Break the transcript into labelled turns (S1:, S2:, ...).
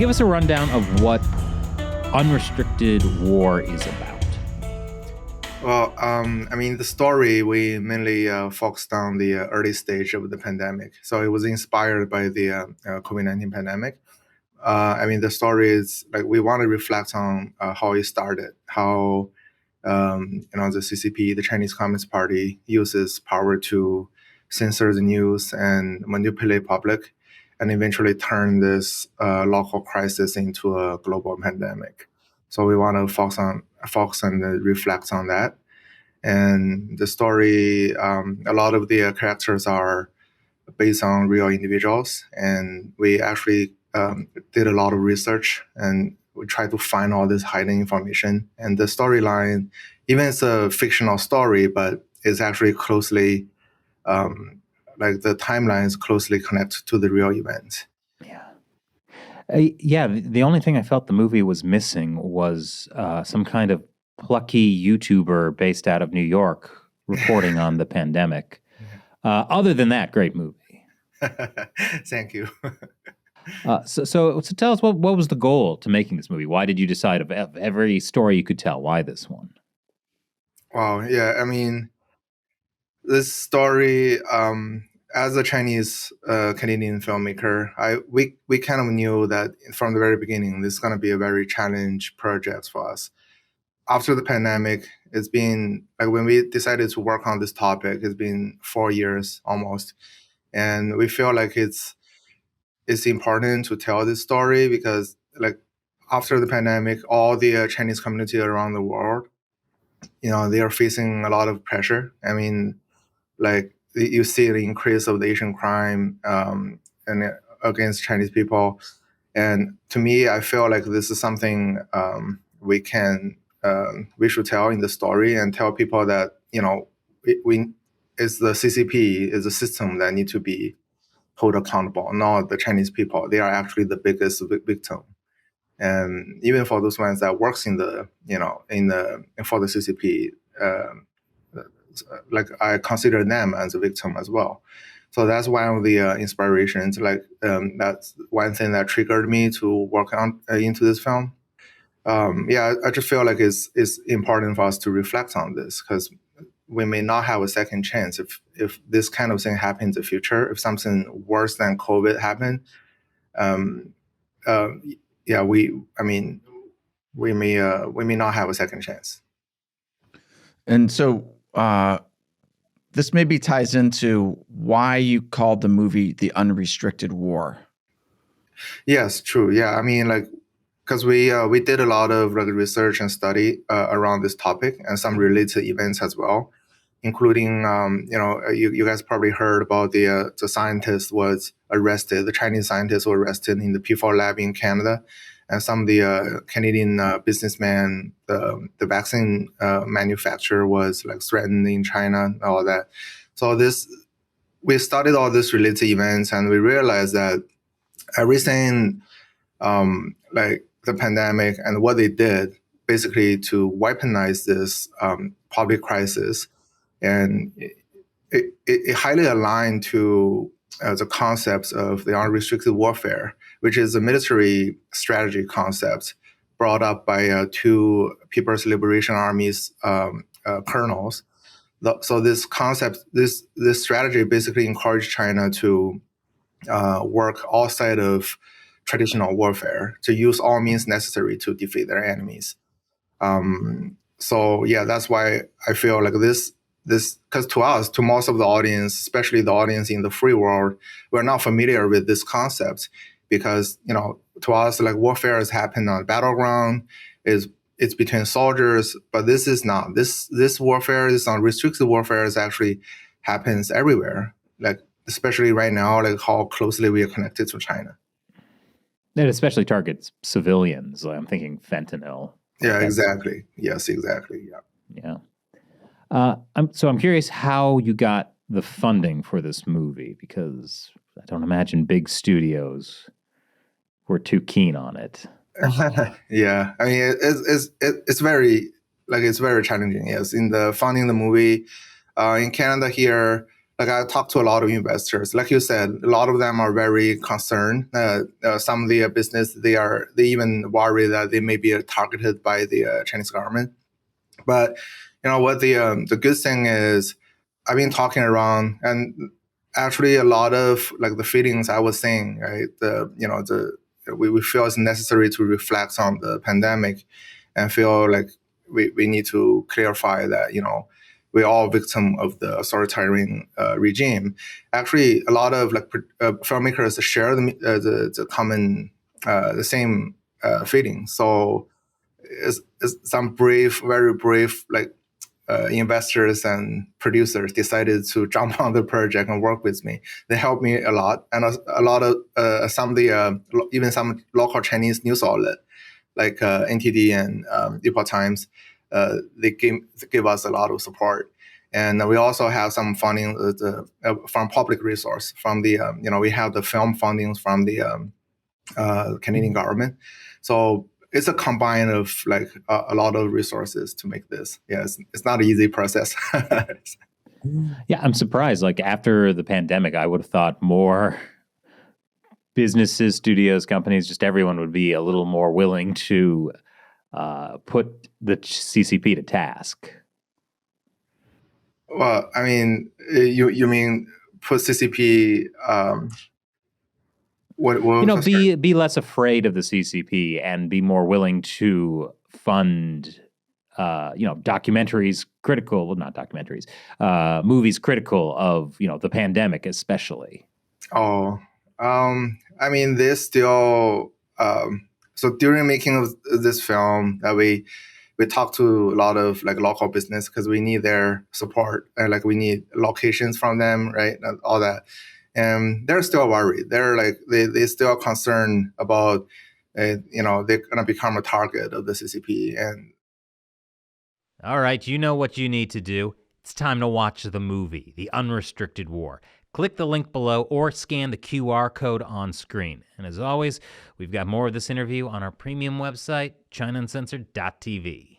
S1: give us a rundown of what Unrestricted War is about?
S2: Well, the story, we mainly focused on the early stage of the pandemic. So it was inspired by the COVID-19 pandemic. The story is like we want to reflect on how it started, how the CCP, the Chinese Communist Party, uses power to censor the news and manipulate public, and eventually turn this local crisis into a global pandemic. So we want to focus and reflect on that. And the story, a lot of the characters are based on real individuals, and we actually did a lot of research and we tried to find all this hidden information. And the storyline, even it's a fictional story, but it's actually closely, the timeline is closely connected to the real events.
S1: Yeah. The only thing I felt the movie was missing was some kind of plucky YouTuber based out of New York reporting on the pandemic. Other than that, great movie.
S2: Thank you.
S1: So tell us, what was the goal to making this movie? Why did you decide of every story you could tell, why this one?
S2: Wow, yeah, this story, as a Chinese Canadian filmmaker, we kind of knew that from the very beginning, this is going to be a very challenging project for us. After the pandemic, it's been, like when we decided to work on this topic, it's been 4 years almost. And we feel like it's important to tell this story because, like, after the pandemic, all the Chinese community around the world, they are facing a lot of pressure. Like you see the increase of the Asian crime and against Chinese people. And to me, I feel like this is something we should tell in the story and tell people that, it's the CCP, is a system that need to be held accountable, not the Chinese people. They are actually the biggest victim. And even for those ones that works for the CCP, like I consider them as a victim as well. So that's one of the inspirations. That's one thing that triggered me to work on into this film. I just feel like it's important for us to reflect on this because we may not have a second chance if this kind of thing happens in the future. If something worse than COVID happened, we may not have a second chance.
S3: And so this maybe ties into why you called the movie The Unrestricted War.
S2: Yes, true. Yeah, because we did a lot of research and study around this topic and some related events as well, including you guys probably heard about the scientist was arrested. The Chinese scientist was arrested in the P4 lab in Canada, and some of the Canadian businessmen, the vaccine manufacturer was like threatened in China, all that. So we studied all these related events, and we realized that everything, like the pandemic and what they did, basically to weaponize this public crisis, and it highly aligned to the concepts of the unrestricted warfare, which is a military strategy concept brought up by two People's Liberation Army's colonels. So this concept, this strategy basically encouraged China to work outside of traditional warfare, to use all means necessary to defeat their enemies. That's why I feel like this, because to us, to most of the audience, especially the audience in the free world, we're not familiar with this concept because, to us, like warfare has happened on the battleground, it's between soldiers, but this is not. This warfare, this unrestricted warfare, is actually happens everywhere. Like especially right now, like how closely we are connected to China.
S1: It especially targets civilians. I'm thinking fentanyl.
S2: Yeah, exactly. Yes, exactly.
S1: Yeah. I'm curious how you got the funding for this movie, because I don't imagine big studios were too keen on it.
S2: Yeah, it's very challenging. Yes, in the funding the movie in Canada here, like I talked to a lot of investors. Like you said, a lot of them are very concerned. Some of the business, they even worry that they may be targeted by the Chinese government. But what the good thing is, I've been talking around, and actually a lot of like the feelings I was saying, right? We feel it's necessary to reflect on the pandemic, and feel like we need to clarify that we're all victim of the authoritarian regime. Actually, a lot of like filmmakers share the common the same feeling. So it's some very brave like investors and producers decided to jump on the project and work with me. They helped me a lot, and a lot of some of the even some local Chinese news outlet like NTD and Epoch Times. They give us a lot of support, and we also have some funding from public resource from the we have the film fundings from the Canadian government. So it's a combine of like a lot of resources to make this. Yeah, it's not an easy process.
S1: Yeah, I'm surprised. Like after the pandemic, I would have thought more businesses, studios, companies, just everyone would be a little more willing to put the CCP to task.
S2: Well, I mean, you mean put CCP? What
S1: be less afraid of the CCP and be more willing to fund, documentaries critical, well, not documentaries, movies critical of, the pandemic, especially.
S2: Oh, I mean, there's still, so during making of this film, we talked to a lot of like local business because we need their support and like we need locations from them, right? And all that. And they're still worried. They're like, they still concerned about, they're going to become a target of the CCP. And
S4: all right, you know what you need to do. It's time to watch the movie, The Unrestricted War. Click the link below or scan the QR code on screen. And as always, we've got more of this interview on our premium website, ChinaUncensored.tv.